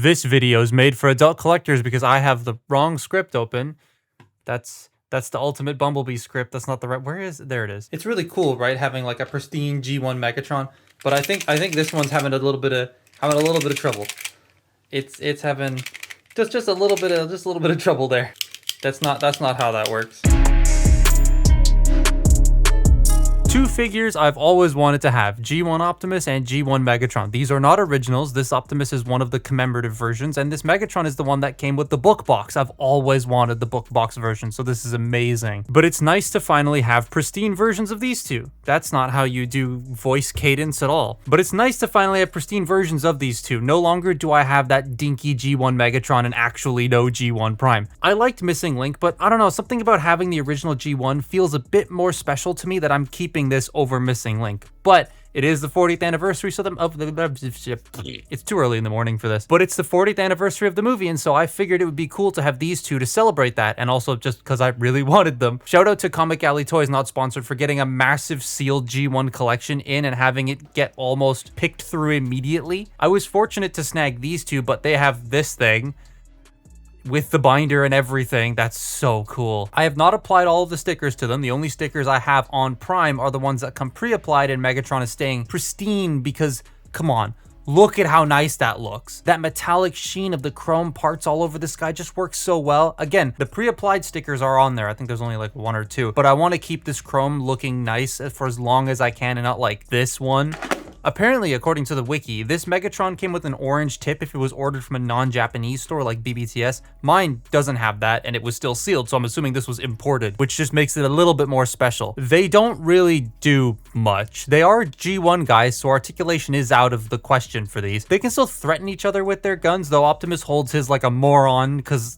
This video is made for adult collectors because I have the wrong script open. That's the Ultimate Bumblebee script. That's not the right. Where is it? There it is. It's really cool, right? Having like a pristine G1 Megatron, but I think this one's having a little bit of trouble. It's having just a little bit of trouble there. That's not how that works. Two figures I've always wanted to have, G1 Optimus and G1 Megatron. These are not originals. This Optimus is one of the commemorative versions, and this Megatron is the one that came with the book box. I've always wanted the book box version, so this is amazing. But it's nice to finally have pristine versions of these two. That's not how you do voice cadence at all. But it's nice to finally have pristine versions of these two. No longer do I have that dinky G1 Megatron and actually no G1 Prime. I liked Missing Link, but I don't know, something about having the original G1 feels a bit more special to me that I'm keeping this over Missing Link. But it is the 40th anniversary, so it's too early in the morning for this. But it's the 40th anniversary of the movie, and so I figured it would be cool to have these two to celebrate that, and also just because I really wanted them. Shout out to Comic Alley Toys, not sponsored, for getting a massive sealed G1 collection in and having it get almost picked through immediately. I was fortunate to snag these two, but they have this thing with the binder and everything. That's so cool. I have not applied all of the stickers to them. The only stickers I have on Prime are the ones that come pre-applied, and Megatron is staying pristine because, come on, look at how nice that looks. That metallic sheen of the chrome parts all over this guy just works so well. Again, the pre-applied stickers are on there. I think there's only like one or two, but I want to keep this chrome looking nice for as long as I can and not like this one. Apparently, according to the wiki, this Megatron came with an orange tip if it was ordered from a non-Japanese store like BBTS. Mine doesn't have that, and it was still sealed, so I'm assuming this was imported, which just makes it a little bit more special. They don't really do much. They are G1 guys, so articulation is out of the question for these. They can still threaten each other with their guns, though Optimus holds his like a moron, because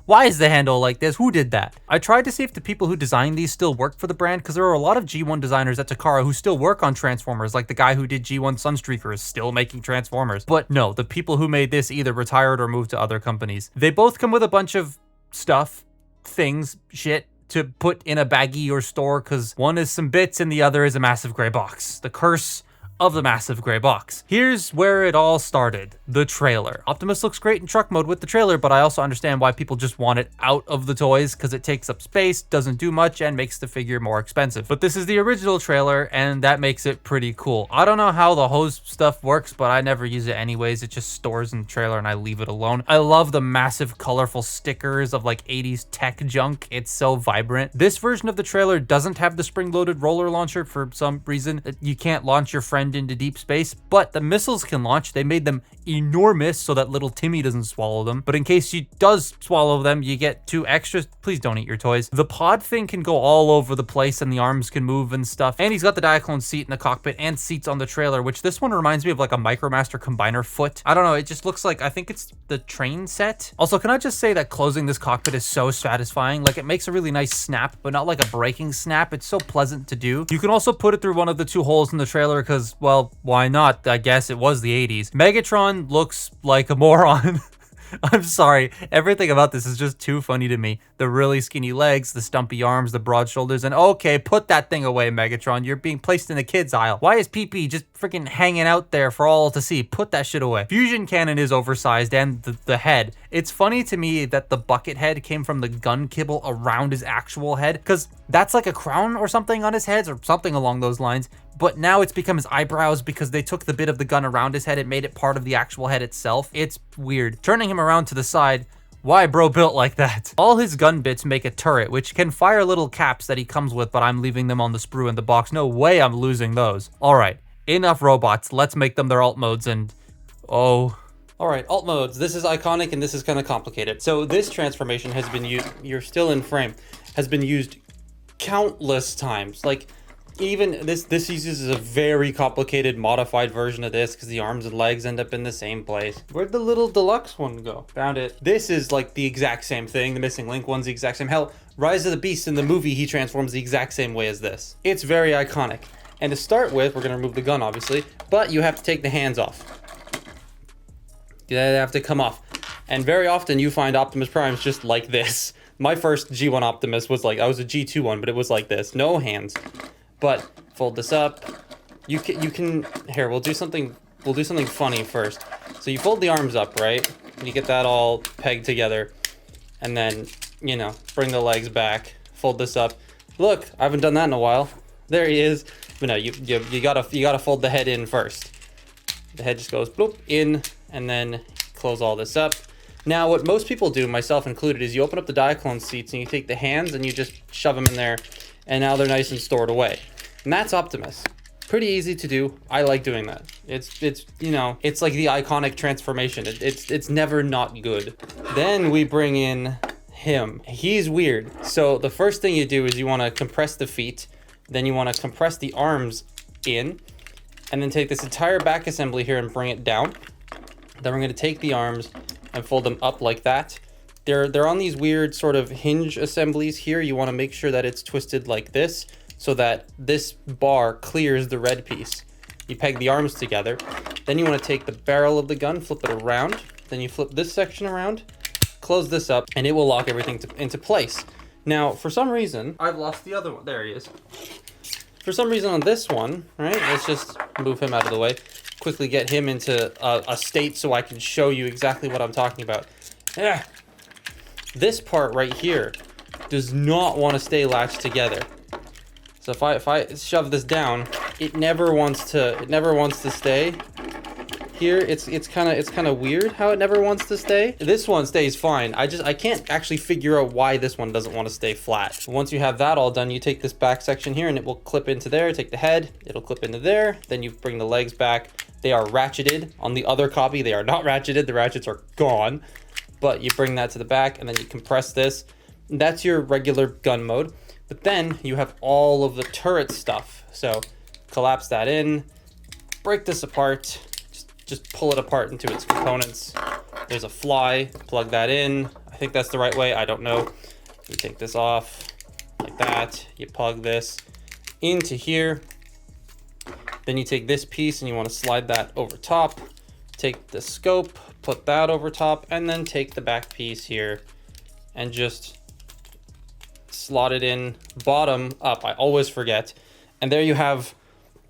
why is the handle like this? Who did that? I tried to see if the people who designed these still work for the brand, because there are a lot of G1 designers at Takara who still work on Transformers, like the guy who did G1 Sunstreaker is still making Transformers. But no, the people who made this either retired or moved to other companies. They both come with a bunch of stuff, things, shit, to put in a baggie or store, because one is some bits and the other is a massive gray box. The curse of the massive gray box. Here's where it all started. The trailer. Optimus looks great in truck mode with the trailer, but I also understand why people just want it out of the toys, because it takes up space, doesn't do much, and makes the figure more expensive. But this is the original trailer, and that makes it pretty cool. I don't know how the hose stuff works, but I never use it anyways. It just stores in the trailer and I leave it alone. I love the massive colorful stickers of like 80s tech junk. It's so vibrant. This version of the trailer doesn't have the spring-loaded roller launcher for some reason. You can't launch your friend into deep space, but the missiles can launch. They made them enormous so that little Timmy doesn't swallow them, but in case she does swallow them, you get 2 extras. Please don't eat your toys. The pod thing can go all over the place and the arms can move and stuff, and he's got the Diaclone seat in the cockpit and seats on the trailer, which this one reminds me of like a Micromaster combiner foot. I don't know, it just looks like, I think it's the train set. Also, can I just say that closing this cockpit is so satisfying? Like, it makes a really nice snap, but not like a breaking snap. It's so pleasant to do. You can also put it through one of the 2 holes in the trailer because, well, why not? I guess it was the 80s. Megatron looks like a moron. I'm sorry. Everything about this is just too funny to me. The really skinny legs, the stumpy arms, the broad shoulders, and okay, put that thing away, Megatron. You're being placed in the kids aisle. Why is PP just freaking hanging out there for all to see? Put that shit away. Fusion cannon is oversized, and the head. It's funny to me that the bucket head came from the gun kibble around his actual head, because that's like a crown or something on his head, or something along those lines. But now it's become his eyebrows because they took the bit of the gun around his head and made it part of the actual head itself. It's weird. Turning him around to the side, why bro built like that? All his gun bits make a turret, which can fire little caps that he comes with, but I'm leaving them on the sprue in the box. No way I'm losing those. All right, enough robots. Let's make them their alt modes and, oh. All right, alt modes. This is iconic and this is kind of complicated. So this transformation has been used, you're still in frame, has been used countless times. Like, even this uses a very complicated modified version of this because the arms and legs end up in the same place. Where'd the little deluxe one go? Found it. This is like the exact same thing. The Missing Link one's the exact same. Hell, Rise of the Beast in the movie, he transforms the exact same way as this. It's very iconic. And to start with, we're gonna remove the gun obviously, but you have to take the hands off. They have to come off. And very often you find Optimus Primes just like this. My first G1 Optimus was like, I was a G2 one, but it was like this, no hands. But fold this up. You can here, we'll do something funny first. So you fold the arms up, right? You get that all pegged together, and then, you know, bring the legs back, fold this up. Look, I haven't done that in a while. There he is. But no, you gotta fold the head in first. The head just goes bloop in, and then close all this up. Now, what most people do, myself included, is you open up the Diaclone seats and you take the hands and you just shove them in there, and now they're nice and stored away. And that's Optimus. Pretty easy to do. I like doing that. It's you know, it's like the iconic transformation. It's never not good. Then we bring in him. He's weird. So the first thing you do is you want to compress the feet, then you want to compress the arms in, and then take this entire back assembly here and bring it down. Then we're going to take the arms and fold them up like that. They're on these weird sort of hinge assemblies here. You want to make sure that it's twisted like this so that this bar clears the red piece. You peg the arms together. Then you want to take the barrel of the gun, flip it around. Then you flip this section around, close this up, and it will lock everything into place. Now, for some reason, I've lost the other one. There he is. For some reason on this one, right, let's just move him out of the way. Quickly get him into a state so I can show you exactly what I'm talking about. Yeah. This part right here does not want to stay latched together. So if I shove this down, it never wants to stay. Here it's kind of weird how it never wants to stay. This one stays fine. I can't actually figure out why this one doesn't want to stay flat. Once you have that all done, you take this back section here and it will clip into there. Take the head, it'll clip into there. Then you bring the legs back. They are ratcheted. On the other copy, they are not ratcheted. The ratchets are gone. But you bring that to the back and then you compress this. That's your regular gun mode. But then you have all of the turret stuff. So collapse that in, break this apart, just pull it apart into its components. There's a fly, plug that in. I think that's the right way, I don't know. You take this off like that. You plug this into here. Then you take this piece and you want to slide that over top. Take the scope, put that over top, and then take the back piece here and just slot it in bottom up. I always forget. And there you have,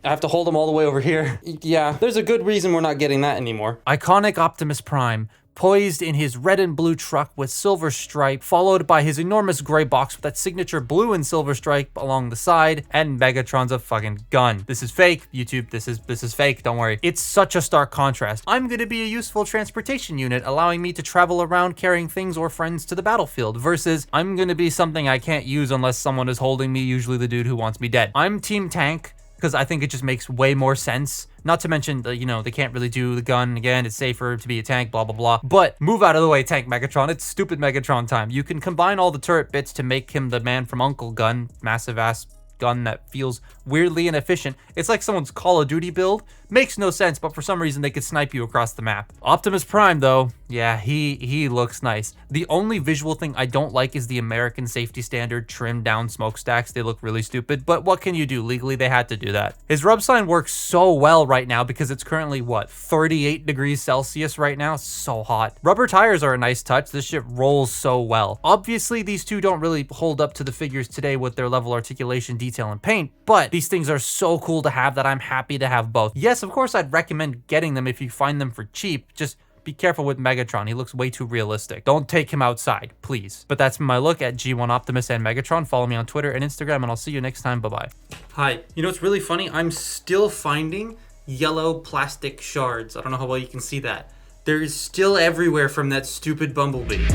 I have to hold them all the way over here. Yeah, there's a good reason we're not getting that anymore. Iconic Optimus Prime, poised in his red and blue truck with silver stripe, followed by his enormous gray box with that signature blue and silver stripe along the side, and Megatron's a fucking gun. This is fake, YouTube. This is fake, don't worry. It's such a stark contrast. I'm gonna be a useful transportation unit, allowing me to travel around carrying things or friends to the battlefield, versus I'm gonna be something I can't use unless someone is holding me, usually the dude who wants me dead. I'm Team Tank, because I think it just makes way more sense. Not to mention, you know, they can't really do the gun again. It's safer to be a tank, blah, blah, blah. But move out of the way, Tank Megatron. It's stupid Megatron time. You can combine all the turret bits to make him the man from U.N.C.L.E. gun. Massive ass gun that feels weirdly inefficient. It's like someone's Call of Duty build. Makes no sense, but for some reason they could snipe you across the map. Optimus Prime though, yeah, he looks nice. The only visual thing I don't like is the American safety standard trimmed down smokestacks. They look really stupid, but what can you do? Legally they had to do that. His rub sign works so well right now because it's currently what, 38 degrees Celsius right now? So hot. Rubber tires are a nice touch. This shit rolls so well. Obviously these two don't really hold up to the figures today with their level articulation, detail, and paint, but these things are so cool to have that I'm happy to have both. Yes, of course I'd recommend getting them if you find them for cheap. Just be careful with Megatron. He looks way too realistic. Don't take him outside, please. But that's my look at G1 Optimus and Megatron. Follow me on Twitter and Instagram, and I'll see you next time. Bye-bye. Hi. You know what's really funny? I'm still finding yellow plastic shards. I don't know how well you can see that. There is still everywhere from that stupid Bumblebee.